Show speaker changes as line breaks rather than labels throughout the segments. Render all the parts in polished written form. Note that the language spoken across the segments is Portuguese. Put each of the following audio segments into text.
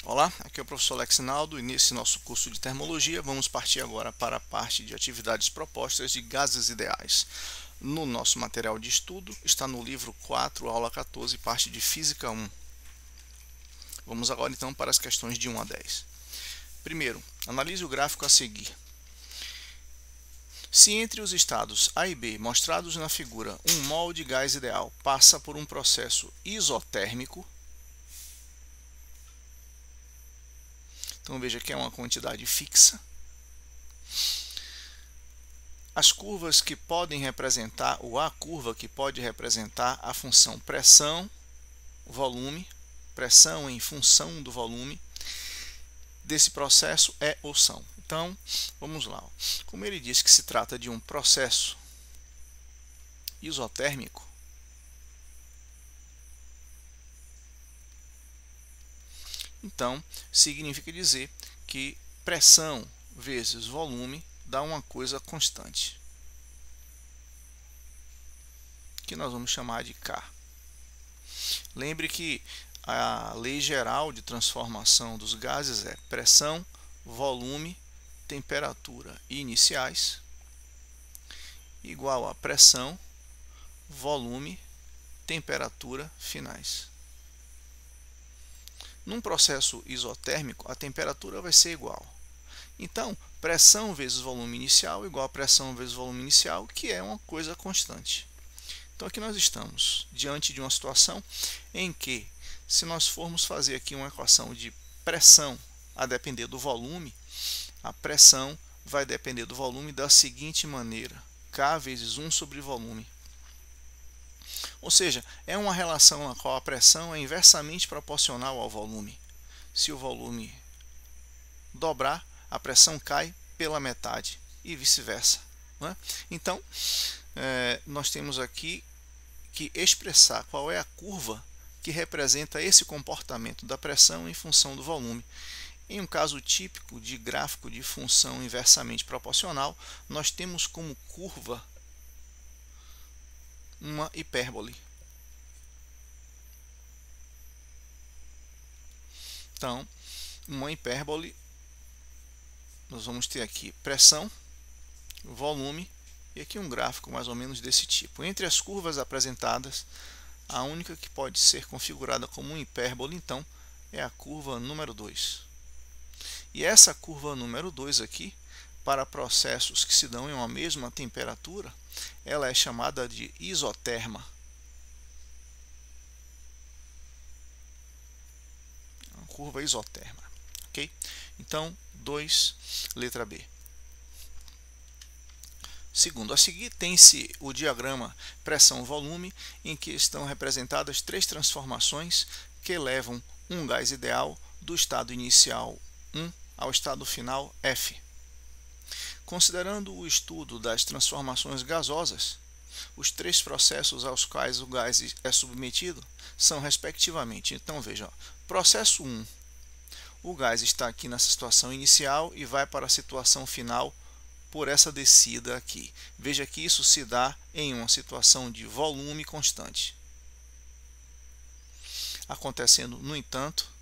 Olá, aqui é o professor Alexinaldo e nesse nosso curso de termologia vamos partir agora para a parte de atividades propostas de gases ideais. No nosso material de estudo está no livro 4, aula 14, parte de Física 1. Vamos agora então para as questões de 1 a 10. Primeiro, analise o gráfico a seguir. Se entre os estados A e B mostrados na figura um mol de gás ideal passa por um processo isotérmico, então veja que é uma quantidade fixa. As curvas que podem representar, ou a curva que pode representar a função pressão, volume, pressão em função do volume desse processo é ou são. Então, vamos lá. Como ele diz que se trata de um processo isotérmico, então significa dizer que pressão vezes volume dá uma coisa constante, que nós vamos chamar de K. Lembre que a lei geral de transformação dos gases é pressão, volume, temperatura iniciais igual a pressão, volume, temperatura finais. Num processo isotérmico, a temperatura vai ser igual. Então, pressão vezes volume inicial igual a pressão vezes volume inicial, que é uma coisa constante. Então, aqui nós estamos diante de uma situação em que, se nós formos fazer aqui uma equação de pressão a depender do volume, a pressão vai depender do volume da seguinte maneira: K vezes 1 sobre volume. Ou seja, é uma relação na qual a pressão é inversamente proporcional ao volume. Se o volume dobrar, a pressão cai pela metade e vice-versa. Então, nós temos aqui que expressar qual é a curva que representa esse comportamento da pressão em função do volume. Em um caso típico de gráfico de função inversamente proporcional, nós temos como curva uma hipérbole. Então, uma hipérbole, nós vamos ter aqui pressão, volume e aqui um gráfico mais ou menos desse tipo. Entre as curvas apresentadas, a única que pode ser configurada como uma hipérbole, então, é a curva número 2. E essa curva número 2 aqui, para processos que se dão em uma mesma temperatura, ela é chamada de isoterma. Uma curva isoterma. Ok? Então, 2, letra B. Segundo, a seguir tem-se o diagrama pressão-volume, em que estão representadas três transformações que levam um gás ideal do estado inicial 1 ao estado final F. Considerando o estudo das transformações gasosas, os três processos aos quais o gás é submetido são respectivamente. Então veja, processo 1, o gás está aqui nessa situação inicial e vai para a situação final por essa descida aqui. Veja que isso se dá em uma situação de volume constante. Acontecendo, no entanto,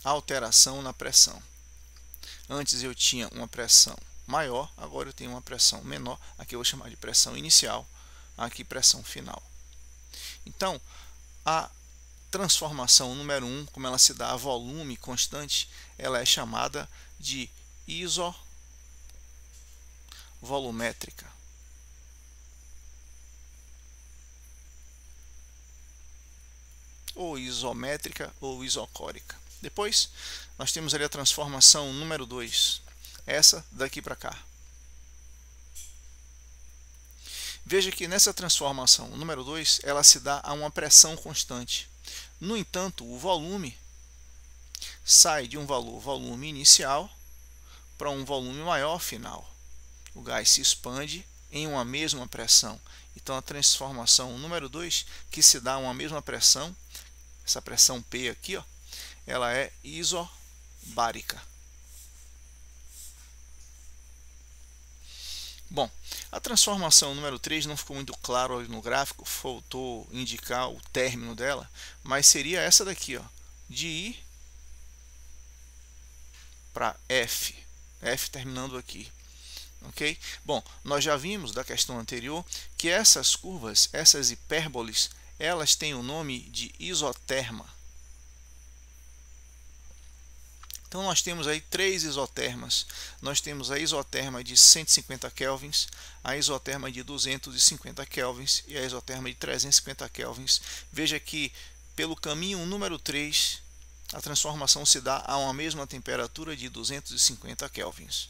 a alteração na pressão. Antes eu tinha uma pressão maior, agora eu tenho uma pressão menor. Aqui eu vou chamar de pressão inicial, aqui pressão final. Então, a transformação número 1, como ela se dá a volume constante, ela é chamada de isovolumétrica. Ou isométrica ou isocórica. Depois, nós temos ali a transformação número 2, essa daqui para cá. Veja que nessa transformação número 2, ela se dá a uma pressão constante. No entanto, o volume sai de um valor volume inicial para um volume maior final. O gás se expande em uma mesma pressão. Então, a transformação número 2, que se dá a uma mesma pressão, essa pressão P aqui, ó, ela é isobárica. Bom, a transformação número 3 não ficou muito claro ali no gráfico, faltou indicar o término dela, mas seria essa daqui, ó, de I para F, F terminando aqui. Ok? Bom, nós já vimos da questão anterior que essas curvas, essas hipérboles, elas têm o nome de isoterma. Então nós temos aí três isotermas. Nós temos a isoterma de 150 kelvins, a isoterma de 250 kelvins e a isoterma de 350 kelvins. Veja que pelo caminho número 3, a transformação se dá a uma mesma temperatura de 250 kelvins.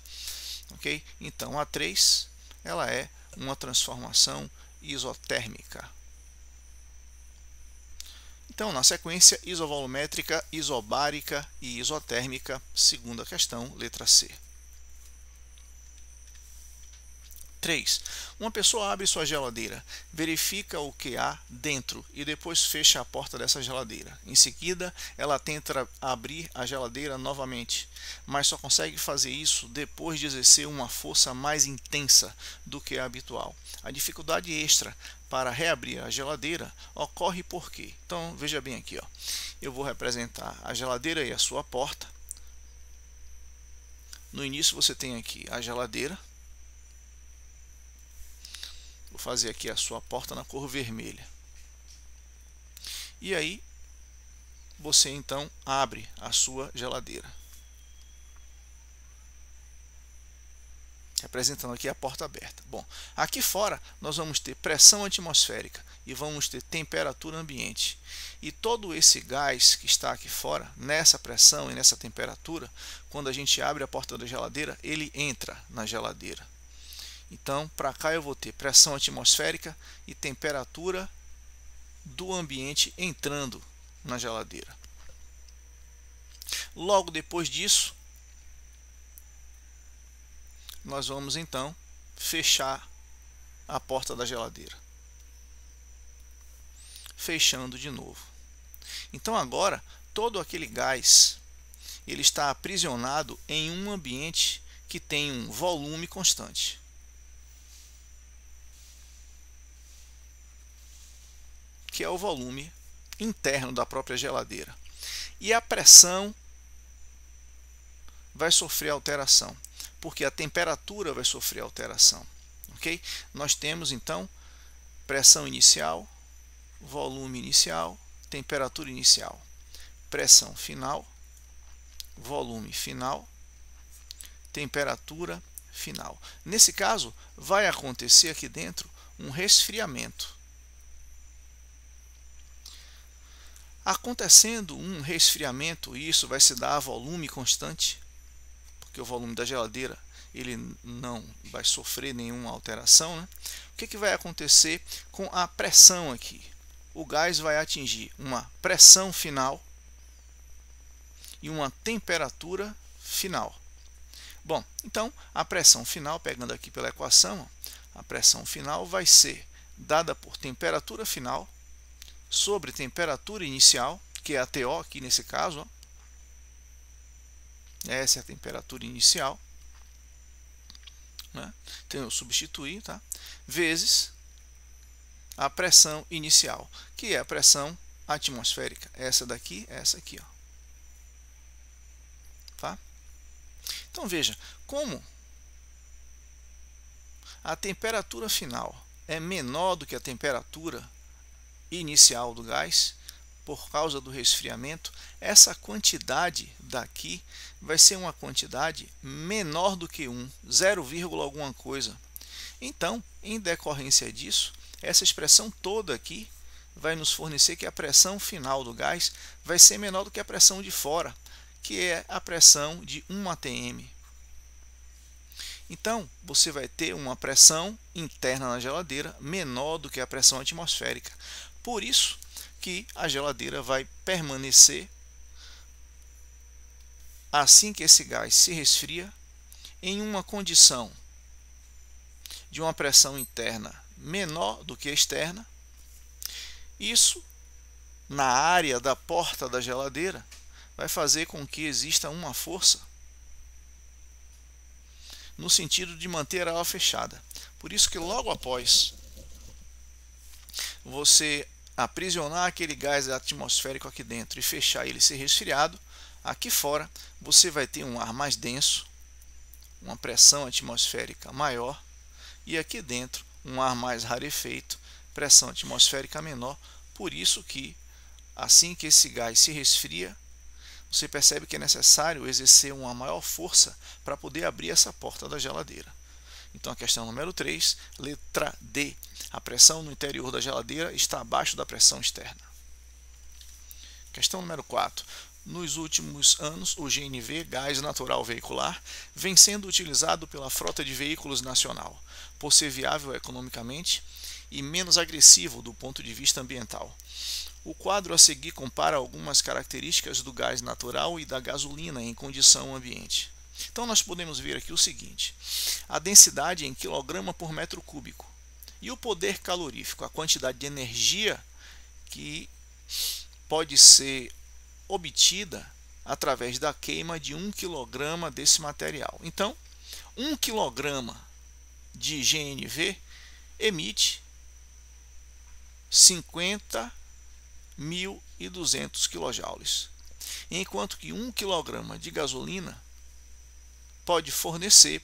Ok? Então a 3 ela é uma transformação isotérmica. Então, na sequência, isovolumétrica, isobárica e isotérmica, segunda questão, letra C. 3. Uma pessoa abre sua geladeira, verifica o que há dentro e depois fecha a porta dessa geladeira. Em seguida, ela tenta abrir a geladeira novamente, mas só consegue fazer isso depois de exercer uma força mais intensa do que a habitual. A dificuldade extra para reabrir a geladeira ocorre por quê? Então, veja bem aqui, ó. Eu vou representar a geladeira e a sua porta. No início você tem aqui a geladeira. Vou fazer aqui a sua porta na cor vermelha. E aí, você então abre a sua geladeira. Representando aqui a porta aberta. Bom, aqui fora nós vamos ter pressão atmosférica e vamos ter temperatura ambiente. E todo esse gás que está aqui fora, nessa pressão e nessa temperatura, quando a gente abre a porta da geladeira, ele entra na geladeira. Então, para cá eu vou ter pressão atmosférica e temperatura do ambiente entrando na geladeira. Logo depois disso, nós vamos então fechar a porta da geladeira. Fechando de novo. Então agora, todo aquele gás, ele está aprisionado em um ambiente que tem um volume constante. Que é o volume interno da própria geladeira. E a pressão vai sofrer alteração, porque a temperatura vai sofrer alteração. Ok? Nós temos então pressão inicial, volume inicial, temperatura inicial, pressão final, volume final, temperatura final. Nesse caso, vai acontecer aqui dentro um resfriamento. Acontecendo um resfriamento, e isso vai se dar a volume constante, porque o volume da geladeira ele não vai sofrer nenhuma alteração, né? O que vai acontecer com a pressão aqui? O gás vai atingir uma pressão final e uma temperatura final. Bom, então a pressão final, pegando aqui pela equação, a pressão final vai ser dada por temperatura final sobre temperatura inicial, que é a TO aqui nesse caso, ó. Essa é a temperatura inicial, né? Então eu substituir, tá? Vezes a pressão inicial, que é a pressão atmosférica, essa daqui, essa aqui, ó. Tá? Então veja, como a temperatura final é menor do que a temperatura inicial do gás, por causa do resfriamento, essa quantidade daqui vai ser uma quantidade menor do que 1, 0, alguma coisa. Então, em decorrência disso, essa expressão toda aqui vai nos fornecer que a pressão final do gás vai ser menor do que a pressão de fora, que é a pressão de 1 atm. Então, você vai ter uma pressão interna na geladeira menor do que a pressão atmosférica. Por isso que a geladeira vai permanecer, assim que esse gás se resfria, em uma condição de uma pressão interna menor do que a externa. Isso, na área da porta da geladeira, vai fazer com que exista uma força no sentido de manter ela fechada. Por isso que logo após você aprisionar aquele gás atmosférico aqui dentro e fechar ele ser resfriado, aqui fora você vai ter um ar mais denso, uma pressão atmosférica maior, e aqui dentro um ar mais rarefeito, pressão atmosférica menor. Por isso que assim que esse gás se resfria, você percebe que é necessário exercer uma maior força para poder abrir essa porta da geladeira. Então a questão número 3, letra D. A pressão no interior da geladeira está abaixo da pressão externa. Questão número 4. Nos últimos anos, o GNV, gás natural veicular, vem sendo utilizado pela frota de veículos nacional, por ser viável economicamente e menos agressivo do ponto de vista ambiental. O quadro a seguir compara algumas características do gás natural e da gasolina em condição ambiente. Então nós podemos ver aqui o seguinte: a densidade em quilograma por metro cúbico e o poder calorífico, a quantidade de energia que pode ser obtida através da queima de 1 kg desse material. Então, 1 kg de GNV emite 50.200 kJ, enquanto que 1 kg de gasolina pode fornecer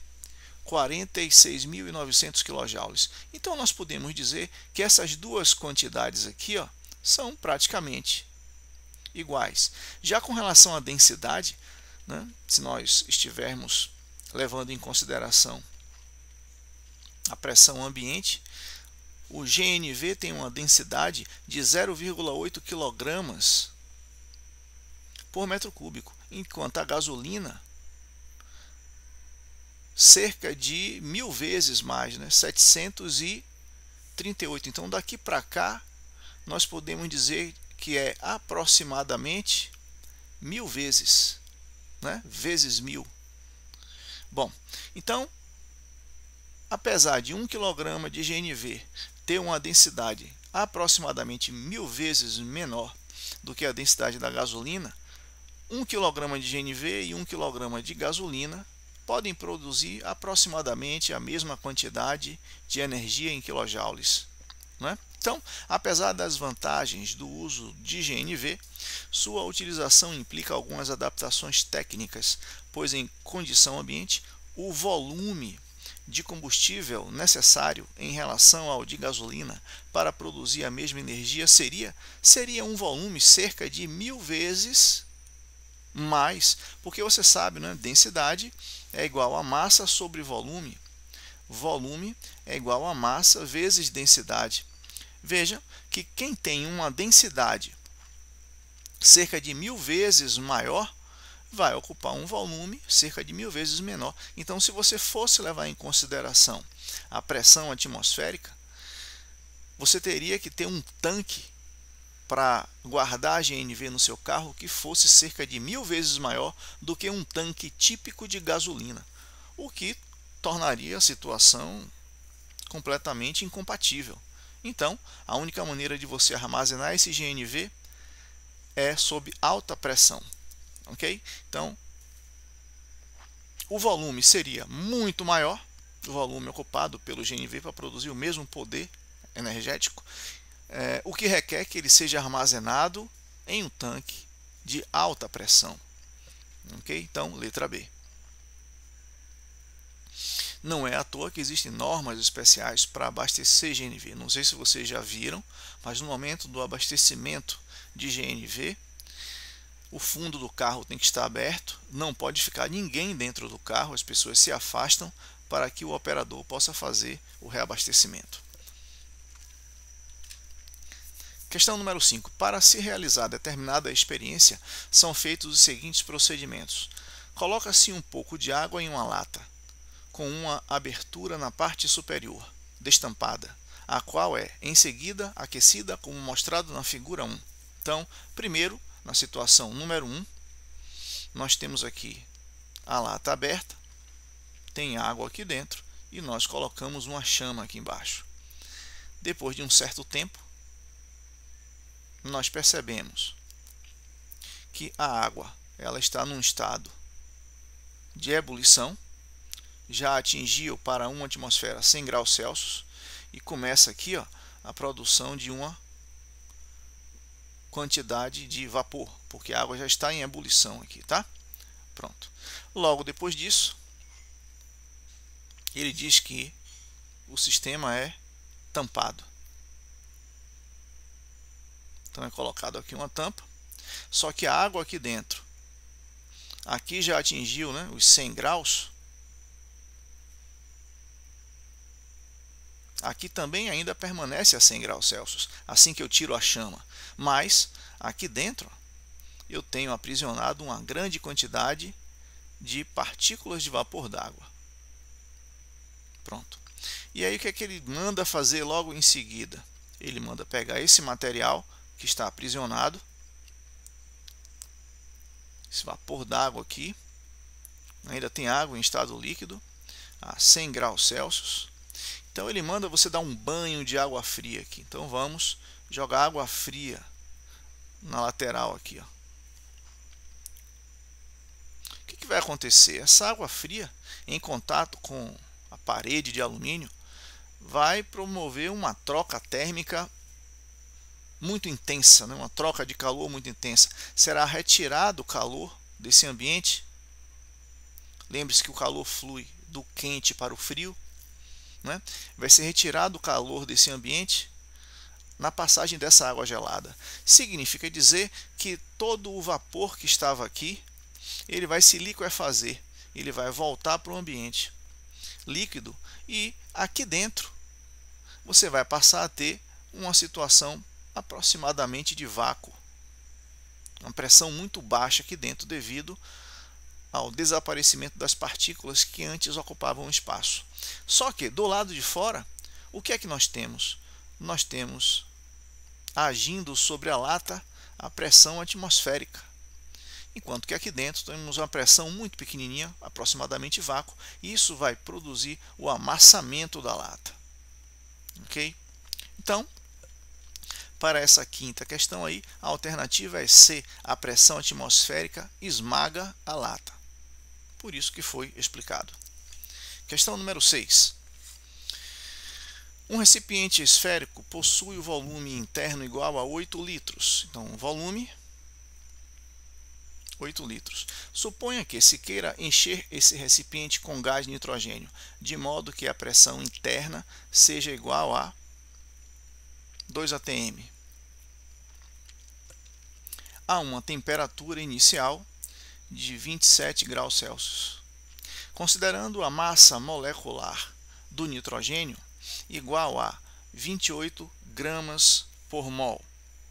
46.900 kJ. Então nós podemos dizer que essas duas quantidades aqui, ó, são praticamente iguais. Já com relação à densidade, né, se nós estivermos levando em consideração a pressão ambiente, o GNV tem uma densidade de 0,8 kg por metro cúbico, enquanto a gasolina cerca de 1000 vezes mais, né? 738. Então daqui para cá nós podemos dizer que é aproximadamente 1000 vezes, né? Vezes 1000. Bom, então apesar de 1 kg de GNV ter uma densidade aproximadamente 1000 vezes menor do que a densidade da gasolina, 1 kg de GNV e 1 kg de gasolina podem produzir aproximadamente a mesma quantidade de energia em quilojoules, né? Então, apesar das vantagens do uso de GNV, sua utilização implica algumas adaptações técnicas, pois em condição ambiente, o volume de combustível necessário em relação ao de gasolina para produzir a mesma energia seria um volume cerca de 1000 vezes mais, porque você sabe, né? Densidade é igual a massa sobre volume. Volume é igual a massa vezes densidade. Veja que quem tem uma densidade cerca de 1000 vezes maior vai ocupar um volume cerca de 1000 vezes menor. Então, se você fosse levar em consideração a pressão atmosférica, você teria que ter um tanque para guardar a GNV no seu carro que fosse cerca de 1000 vezes maior do que um tanque típico de gasolina, o que tornaria a situação completamente incompatível. Então, a única maneira de você armazenar esse GNV é sob alta pressão, ok? Então, o volume seria muito maior, o volume ocupado pelo GNV para produzir o mesmo poder energético, o que requer que ele seja armazenado em um tanque de alta pressão. Ok? Então, letra B. Não é à toa que existem normas especiais para abastecer GNV. Não sei se vocês já viram, mas no momento do abastecimento de GNV, o fundo do carro tem que estar aberto, não pode ficar ninguém dentro do carro, as pessoas se afastam para que o operador possa fazer o reabastecimento. Questão número 5. Para se realizar determinada experiência, são feitos os seguintes procedimentos. Coloca-se um pouco de água em uma lata, com uma abertura na parte superior, destampada, a qual é, em seguida, aquecida, como mostrado na figura 1. Então, primeiro, na situação número 1, nós temos aqui a lata aberta, tem água aqui dentro, e nós colocamos uma chama aqui embaixo. Depois de um certo tempo, nós percebemos que a água ela está num estado de ebulição, já atingiu para uma atmosfera 100 graus Celsius e começa aqui, ó, a produção de uma quantidade de vapor, porque a água já está em ebulição aqui, tá? Pronto. Logo depois disso, ele diz que o sistema é tampado. Então é colocado aqui uma tampa, só que a água aqui dentro, aqui já atingiu, né, os 100 graus. Aqui também ainda permanece a 100 graus Celsius, assim que eu tiro a chama. Mas aqui dentro eu tenho aprisionado uma grande quantidade de partículas de vapor d'água. Pronto. E aí o que é que ele manda fazer logo em seguida? Ele manda pegar esse material que está aprisionado, esse vapor d'água aqui, ainda tem água em estado líquido, a 100 graus Celsius. Então ele manda você dar um banho de água fria aqui. Então vamos jogar água fria na lateral aqui, ó. O que vai acontecer? Essa água fria, em contato com a parede de alumínio, vai promover uma troca térmica muito intensa, né? Uma troca de calor muito intensa. Será retirado o calor desse ambiente. Lembre-se que o calor flui do quente para o frio, né? Vai ser retirado o calor desse ambiente na passagem dessa água gelada. Significa dizer que todo o vapor que estava aqui, ele vai se liquefazer, ele vai voltar para o ambiente líquido e aqui dentro você vai passar a ter uma situação aproximadamente de vácuo, uma pressão muito baixa aqui dentro devido ao desaparecimento das partículas que antes ocupavam o espaço. Só que do lado de fora, o que é que nós temos? Nós temos agindo sobre a lata a pressão atmosférica, enquanto que aqui dentro temos uma pressão muito pequenininha, aproximadamente vácuo, e isso vai produzir o amassamento da lata. Ok? Então, para essa quinta questão aí, a alternativa é C, a pressão atmosférica esmaga a lata. Por isso que foi explicado. Questão número 6. Um recipiente esférico possui o volume interno igual a 8 litros. Então, volume 8 litros. Suponha que se queira encher esse recipiente com gás nitrogênio, de modo que a pressão interna seja igual a 2 atm, a uma temperatura inicial de 27 graus Celsius. Considerando a massa molecular do nitrogênio igual a 28 gramas por mol.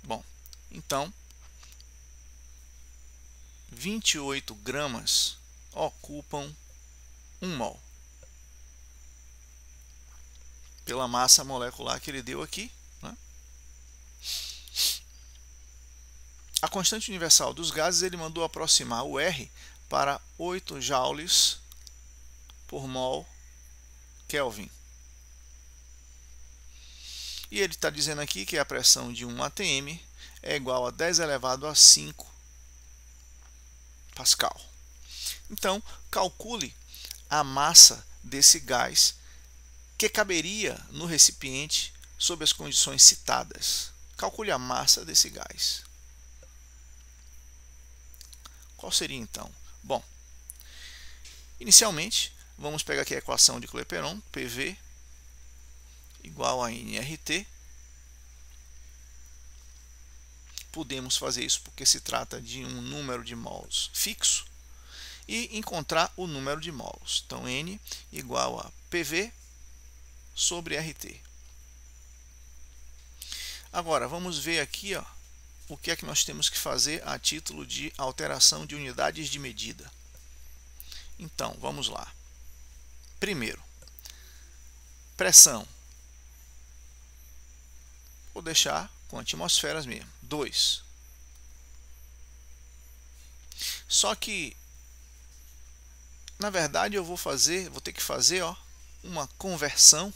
Bom, então 28 gramas ocupam 1 mol. Pela massa molecular que ele deu aqui, né? A constante universal dos gases ele mandou aproximar o R para 8 joules por mol Kelvin. E ele está dizendo aqui que a pressão de 1 atm é igual a 10 elevado a 5 Pascal. Então, calcule a massa desse gás que caberia no recipiente sob as condições citadas. Calcule a massa desse gás. Qual seria então? Bom, inicialmente, vamos pegar aqui a equação de Clapeyron, PV igual a nRT. Podemos fazer isso porque se trata de um número de mols fixo e encontrar o número de mols. Então, N igual a PV sobre RT. Agora, vamos ver aqui, ó, o que é que nós temos que fazer a título de alteração de unidades de medida. Então, vamos lá. Primeiro, pressão. Vou deixar com atmosferas mesmo. 2. Só que, na verdade, vou ter que fazer, ó, uma conversão.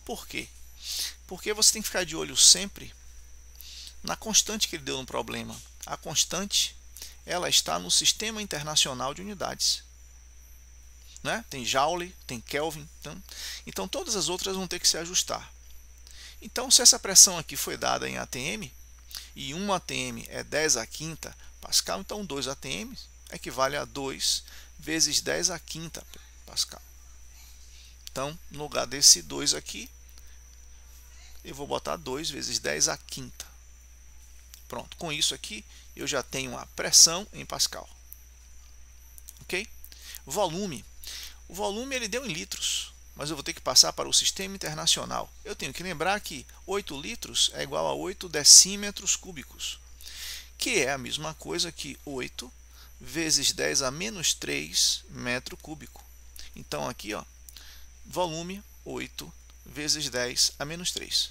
Por quê? Porque você tem que ficar de olho sempre na constante que ele deu no problema. A constante, ela está no Sistema Internacional de Unidades. né? Tem Joule, tem Kelvin. Então todas as outras vão ter que se ajustar. Então, se essa pressão aqui foi dada em ATM, e 1 ATM é 10 à quinta Pascal, então 2 ATM equivale a 2 vezes 10 à quinta Pascal. Então, no lugar desse 2 aqui, eu vou botar 2 vezes 10 à quinta. Pronto, com isso aqui, eu já tenho a pressão em Pascal. Ok? Volume. O volume ele deu em litros, mas eu vou ter que passar para o sistema internacional. Eu tenho que lembrar que 8 litros é igual a 8 decímetros cúbicos, que é a mesma coisa que 8 vezes 10 a menos 3 metro cúbico. Então aqui, ó, volume 8 vezes 10 a menos 3.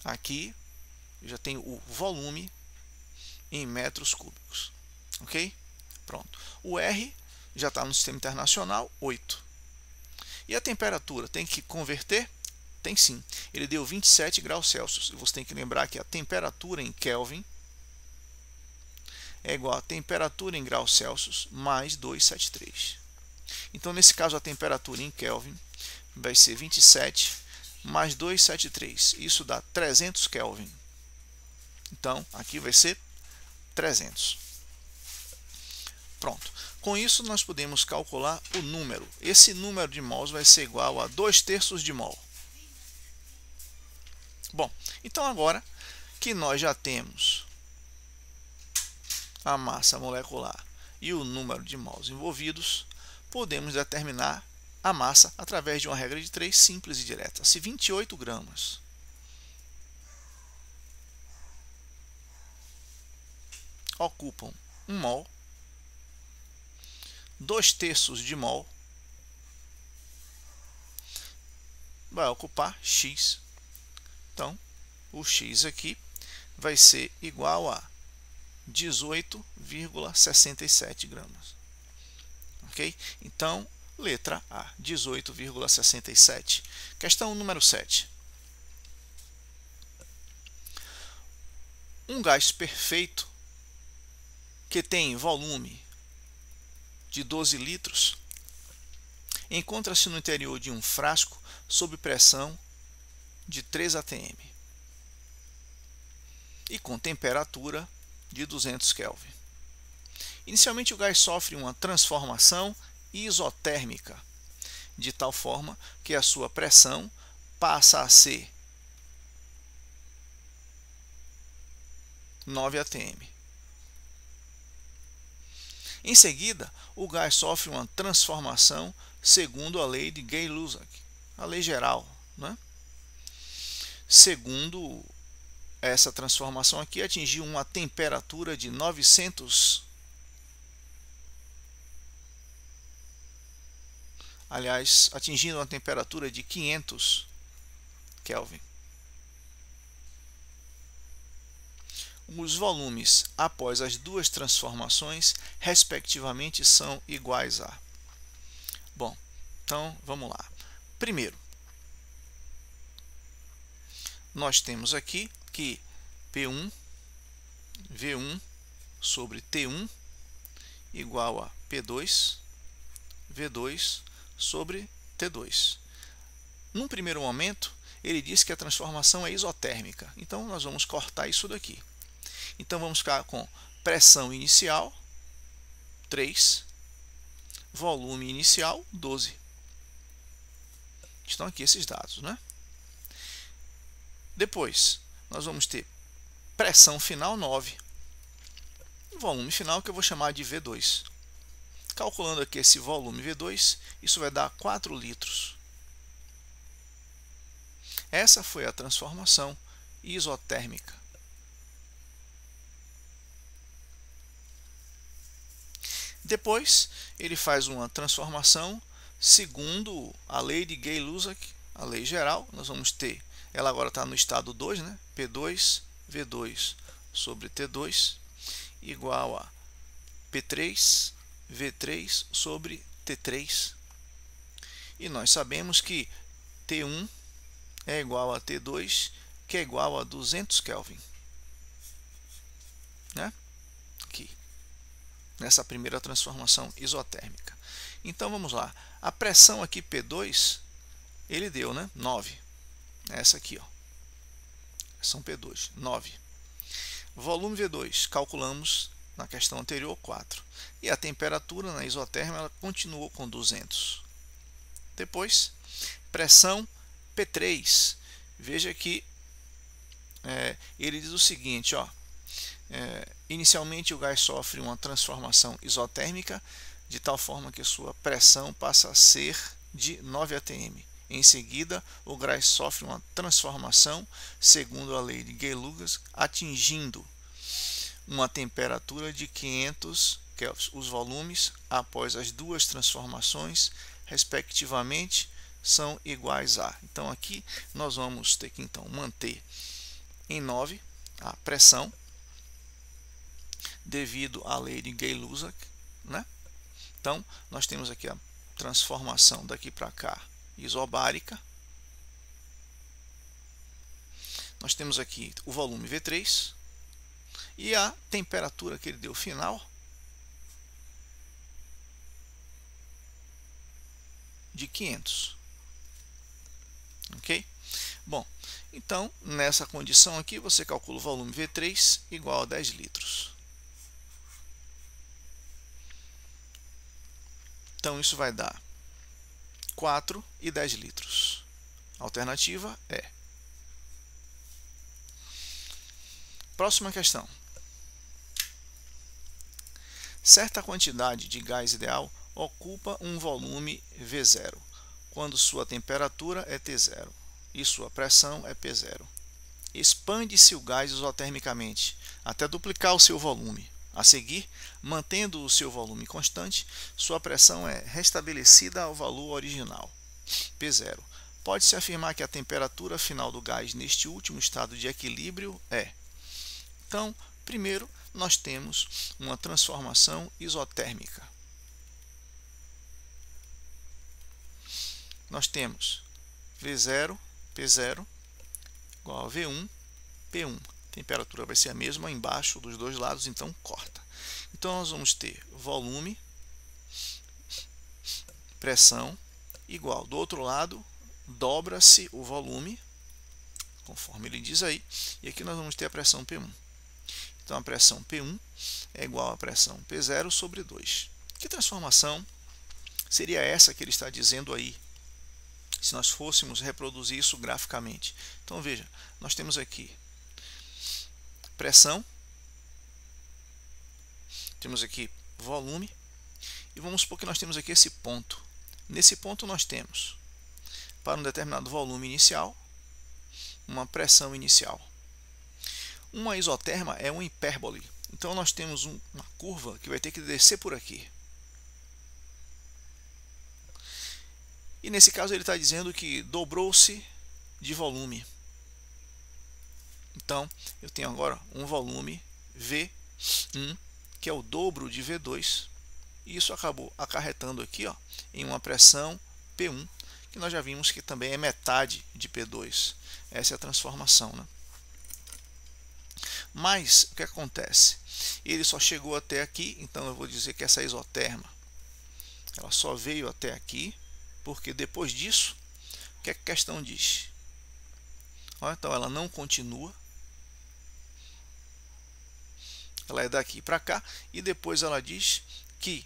Aqui eu já tenho o volume em metros cúbicos. Ok? Pronto. O R já está no sistema internacional, 8. E a temperatura, tem que converter? Tem sim. Ele deu 27 graus Celsius. E você tem que lembrar que a temperatura em Kelvin é igual a temperatura em graus Celsius mais 273. Então, nesse caso, a temperatura em Kelvin vai ser 27 mais 273. Isso dá 300 Kelvin. Então, aqui vai ser 300. Pronto. Com isso, nós podemos calcular o número. Esse número de mols vai ser igual a 2/3 de mol. Bom, então agora que nós já temos a massa molecular e o número de mols envolvidos, podemos determinar a massa através de uma regra de 3 simples e direta. Se 28 gramas ocupam 1 mol, 2/3 de mol vai ocupar X. Então, o X aqui vai ser igual a 18,67 gramas. Ok? Então, letra A, 18,67. Questão número 7. Um gás perfeito que tem volume de 12 litros encontra-se no interior de um frasco sob pressão de 3 atm e com temperatura de 200 Kelvin. Inicialmente o gás sofre uma transformação isotérmica, de tal forma que a sua pressão passa a ser 9 atm. Em seguida, o gás sofre uma transformação segundo a lei de Gay-Lussac, a lei geral, né? Segundo essa transformação aqui, atingiu uma temperatura de 900, aliás, atingindo uma temperatura de 500 Kelvin. Os volumes após as duas transformações, respectivamente, são iguais a... Bom, então vamos lá. Primeiro, nós temos aqui que P1, V1 sobre T1 igual a P2, V2 sobre T2. Num primeiro momento, ele diz que a transformação é isotérmica. Então, nós vamos cortar isso daqui. Então, vamos ficar com pressão inicial, 3, volume inicial, 12. Estão aqui esses dados, né? Depois, nós vamos ter pressão final, 9. Volume final, que eu vou chamar de V2. Calculando aqui esse volume V2, isso vai dar 4 litros. Essa foi a transformação isotérmica. Depois, ele faz uma transformação segundo a lei de Gay-Lussac, a lei geral. Nós vamos ter, ela agora está no estado 2, né? P2, V2 sobre T2 igual a P3, V3 sobre T3. E nós sabemos que T1 é igual a T2, que é igual a 200 Kelvin. Né? Aqui, nessa primeira transformação isotérmica. Então vamos lá. A pressão aqui P2, ele deu, né? 9. Essa aqui, ó. Pressão P2, 9. Volume V2, calculamos na questão anterior 4. E a temperatura na isotérmica ela continuou com 200. Depois, pressão P3. Veja que ele diz o seguinte, ó. Inicialmente o gás sofre uma transformação isotérmica de tal forma que sua pressão passa a ser de 9 atm. Em seguida, o gás sofre uma transformação segundo a lei de Gay-Lugos, atingindo uma temperatura de 500 Kelvin. Os volumes, após as duas transformações, respectivamente, são iguais a. Então aqui nós vamos ter que então manter em 9 a pressão devido à lei de Gay-Lugos, né? Então nós temos aqui a transformação daqui para cá isobárica. Nós temos aqui o volume V3 e a temperatura que ele deu final de 500. Ok? Bom, então nessa condição aqui você calcula o volume V3 igual a 10 litros. Então isso vai dar 4 e 10 litros. A alternativa é. Próxima questão. Certa quantidade de gás ideal ocupa um volume V0, quando sua temperatura é T0 e sua pressão é P0. Expande-se o gás isotermicamente até duplicar o seu volume. A seguir, mantendo o seu volume constante, sua pressão é restabelecida ao valor original, P0. Pode-se afirmar que a temperatura final do gás neste último estado de equilíbrio é. Então, primeiro, nós temos uma transformação isotérmica. Nós temos V0, P0, igual a V1, P1. A temperatura vai ser a mesma embaixo dos dois lados, então corta. Então nós vamos ter volume, pressão, igual. Do outro lado, dobra-se o volume, conforme ele diz aí, e aqui nós vamos ter a pressão P1. Então a pressão P1 é igual à pressão P0 sobre 2. Que transformação seria essa que ele está dizendo aí? Se nós fôssemos reproduzir isso graficamente. Então veja, nós temos aqui pressão, temos aqui volume, e vamos supor que nós temos aqui esse ponto. Nesse ponto nós temos, para um determinado volume inicial, uma pressão inicial. Uma isoterma é uma hipérbole, então nós temos uma curva que vai ter que descer por aqui. E nesse caso ele está dizendo que dobrou-se de volume. Então, eu tenho agora um volume V1, que é o dobro de V2, e isso acabou acarretando aqui, ó, em uma pressão P1, que nós já vimos que também é metade de P2. Essa é a transformação, né? Mas, o que acontece? Ele só chegou até aqui, então eu vou dizer que essa isoterma, ela só veio até aqui, porque depois disso, o que a questão diz? Ó, então, ela não continua. Ela é daqui para cá e depois ela diz que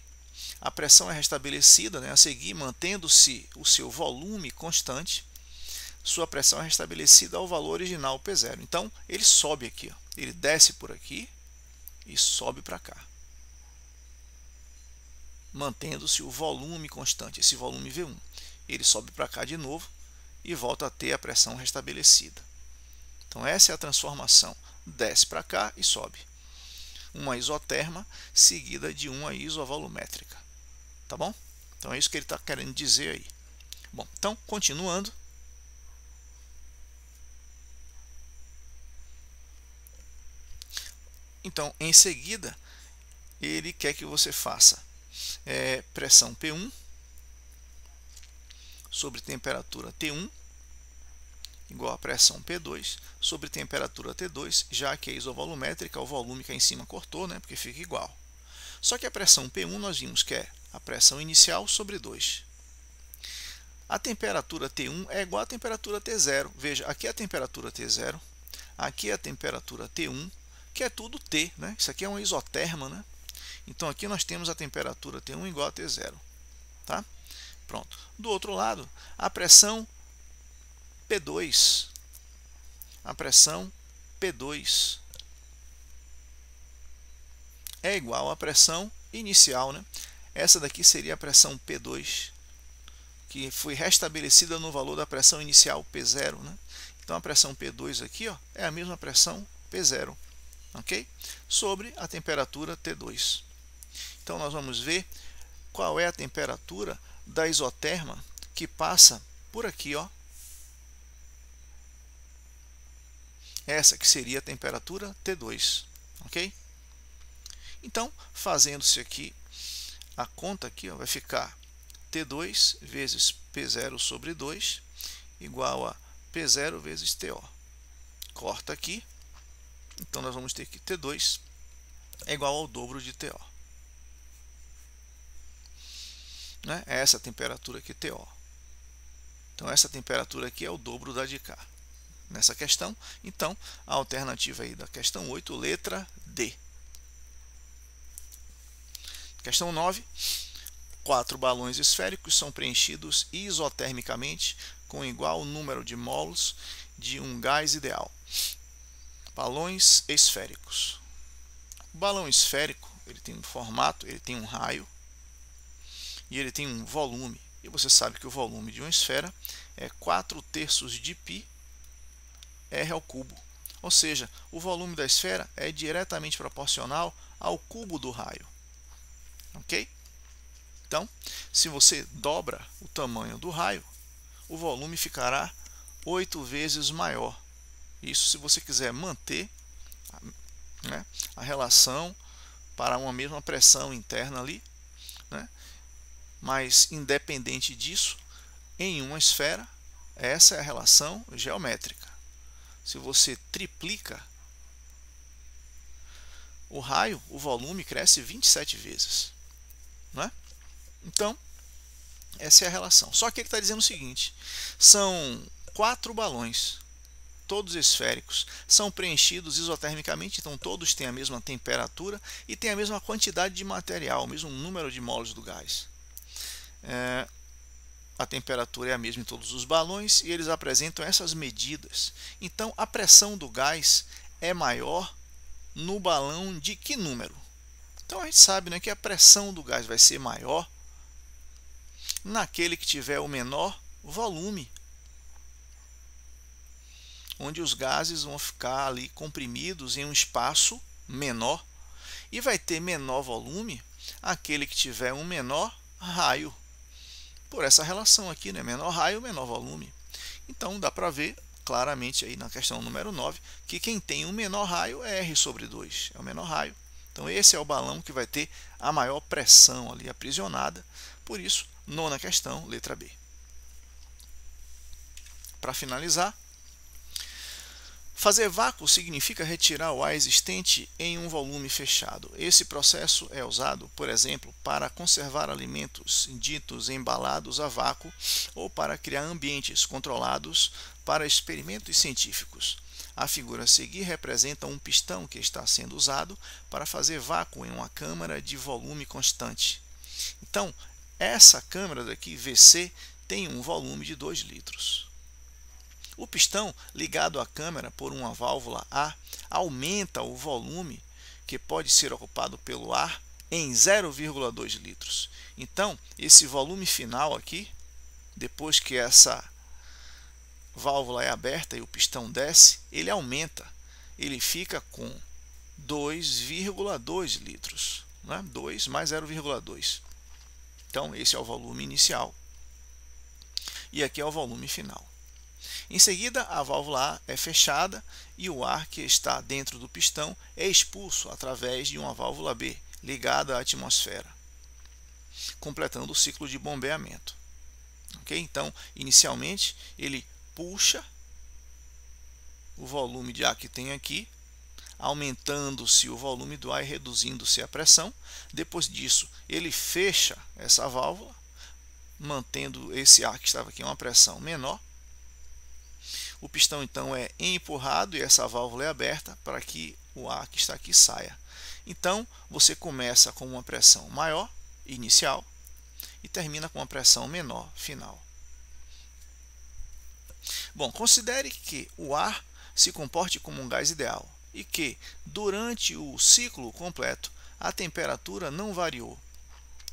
a pressão é restabelecida, né, a seguir, mantendo-se o seu volume constante, sua pressão é restabelecida ao valor original P0. Então, ele sobe aqui, ó. Ele desce por aqui e sobe para cá, mantendo-se o volume constante, esse volume V1. Ele sobe para cá de novo e volta a ter a pressão restabelecida. Então, essa é a transformação. Desce para cá e sobe. Uma isoterma seguida de uma isovolumétrica. Tá bom? Então é isso que ele está querendo dizer aí. Bom, então, continuando. Então, em seguida, ele quer que você faça pressão P1 sobre temperatura T1 igual a pressão P2 sobre temperatura T2, já que é isovolumétrica, o volume que é em cima cortou, né, porque fica igual. Só que a pressão P1 nós vimos que é a pressão inicial sobre 2. A temperatura T1 é igual à temperatura T0. Veja, aqui é a temperatura T0, aqui é a temperatura T1, que é tudo T, né? Isso aqui é uma isoterma, né? Então aqui nós temos a temperatura T1 igual a T0, tá? Pronto. Do outro lado, a pressão P2. A pressão P2 é igual à pressão inicial, né? Essa daqui seria a pressão P2, que foi restabelecida no valor da pressão inicial P0, né? Então a pressão P2 aqui, ó, é a mesma pressão P0, ok? Sobre a temperatura T2. Então nós vamos ver qual é a temperatura da isoterma que passa por aqui, ó. Essa que seria a temperatura T2, ok? Então, fazendo-se aqui a conta aqui, ó, vai ficar T2 vezes P0 sobre 2 igual a P0 vezes TO. Corta aqui. Então, nós vamos ter que T2 é igual ao dobro de TO. Né? É essa temperatura aqui, TO. Então, essa temperatura aqui é o dobro da de cá. Nessa questão, então, a alternativa aí da questão 8, letra D. Questão 9. 4 balões esféricos são preenchidos isotermicamente com igual número de mols de um gás ideal. Balões esféricos. O balão esférico, ele tem um formato, ele tem um raio e ele tem um volume. E você sabe que o volume de uma esfera é 4/3 de π r ao cubo. Ou seja, o volume da esfera é diretamente proporcional ao cubo do raio. Ok? Então, se você dobra o tamanho do raio, o volume ficará 8 vezes maior. Isso se você quiser manter, né, a relação para uma mesma pressão interna ali, né? Mas independente disso, em uma esfera, essa é a relação geométrica. Se você triplica o raio, o volume cresce 27 vezes. Né? Então, essa é a relação. Só que ele está dizendo o seguinte: são 4 balões, todos esféricos, são preenchidos isotermicamente, então todos têm a mesma temperatura e têm a mesma quantidade de material, o mesmo número de mols do gás. A temperatura é a mesma em todos os balões e eles apresentam essas medidas. Então, a pressão do gás é maior no balão de que número? Então, a gente sabe, né, que a pressão do gás vai ser maior naquele que tiver o menor volume, onde os gases vão ficar ali comprimidos em um espaço menor, e vai ter menor volume aquele que tiver um menor raio. Por essa relação aqui, né? Menor raio, menor volume. Então, dá para ver claramente aí na questão número 9 que quem tem um menor raio é R sobre 2, é o menor raio. Então, esse é o balão que vai ter a maior pressão ali aprisionada. Por isso, nona questão, letra B. Para finalizar, fazer vácuo significa retirar o ar existente em um volume fechado. Esse processo é usado, por exemplo, para conservar alimentos ditos embalados a vácuo ou para criar ambientes controlados para experimentos científicos. A figura a seguir representa um pistão que está sendo usado para fazer vácuo em uma câmara de volume constante. Então, essa câmara daqui, VC, tem um volume de 2 litros. O pistão ligado à câmara por uma válvula A aumenta o volume que pode ser ocupado pelo ar em 0,2 litros. Então, esse volume final aqui, depois que essa válvula é aberta e o pistão desce, ele aumenta. Ele fica com 2,2 litros. Né? 2 mais 0,2. Então, esse é o volume inicial. E aqui é o volume final. Em seguida, a válvula A é fechada e o ar que está dentro do pistão é expulso através de uma válvula B, ligada à atmosfera, completando o ciclo de bombeamento. Okay? Então, inicialmente, ele puxa o volume de ar que tem aqui aumentando-se o volume do ar e reduzindo-se a pressão. Depois disso, ele fecha essa válvula, mantendo esse ar que estava aqui uma pressão menor. O pistão então é empurrado e essa válvula é aberta para que o ar que está aqui saia. Então, você começa com uma pressão maior, inicial, e termina com uma pressão menor, final. Bom, considere que o ar se comporte como um gás ideal e que, durante o ciclo completo, a temperatura não variou.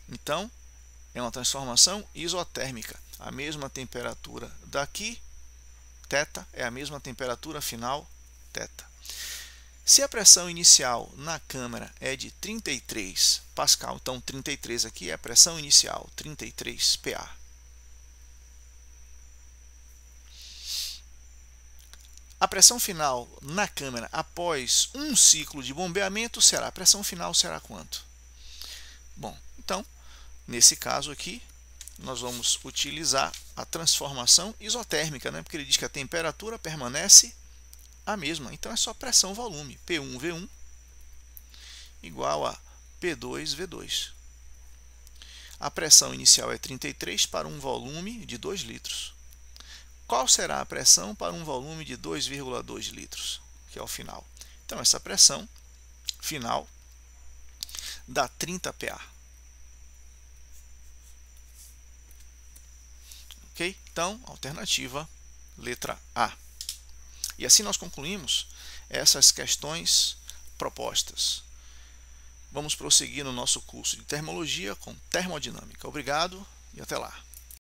Então, é uma transformação isotérmica. A mesma temperatura daqui, θ, é a mesma temperatura final, θ. Se a pressão inicial na câmara é de 33 pascal, então 33 aqui é a pressão inicial, 33 PA. A pressão final na câmara após um ciclo de bombeamento será, a pressão final será quanto? Bom, então, nesse caso aqui, nós vamos utilizar a transformação isotérmica, né? Porque ele diz que a temperatura permanece a mesma. Então, é só pressão-volume, P1V1 igual a P2V2. A pressão inicial é 33 para um volume de 2 litros. Qual será a pressão para um volume de 2,2 litros, que é o final? Então, essa pressão final dá 30 PA. Ok? Então, alternativa, letra A. E assim nós concluímos essas questões propostas. Vamos prosseguir no nosso curso de termologia com termodinâmica. Obrigado e até lá.